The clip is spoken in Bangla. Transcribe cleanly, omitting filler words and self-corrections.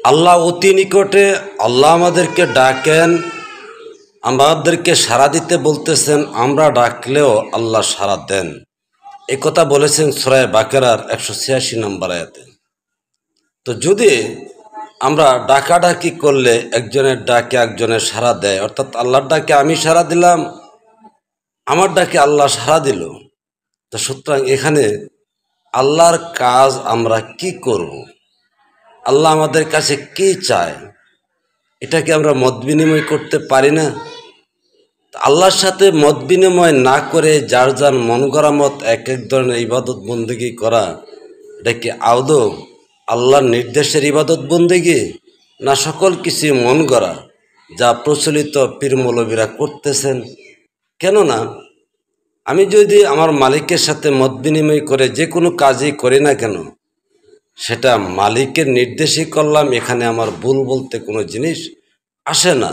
আল্লাহ অতি নিকটে। আল্লাহ আমাদেরকে ডাকেন, আমাদেরকে সাড়া দিতে বলতেছেন, আমরা ডাকলেও আল্লাহ সাড়া দেন। এ কথা বলেছেন সূরা বাকারার 186 নম্বর আয়াতে। তো যদি আমরা ডাকাডাকি করলে একজনের ডাকে একজনের সাড়া দেয়, অর্থাৎ আল্লাহর ডাকে আমি সাড়া দিলাম, আমার ডাকে আল্লাহ সাড়া দিল, তো সুতরাং এখানে আল্লাহর কাজ আমরা কি করব, আল্লাহ আমাদের কাছে কি চায়, এটাকে আমরা মত বিনিময় করতে পারি না? আল্লাহর সাথে মত বিনিময় না করে যার যার মন গড়া মত এক এক ধরনের ইবাদত বন্দেগি করা, এটা কি আদৌ আল্লাহর নির্দেশের ইবাদত বন্দেগি, না সকল কিছু মন গড়া যা প্রচলিত পীর মৌলবীরা করতেছেন? কেননা আমি যদি আমার মালিকের সাথে মত বিনিময় করে যে কোনো কাজই করি না কেন, সেটা মালিকের নির্দেশই করলাম, এখানে আমার ভুল বলতে কোনো জিনিস আসে না।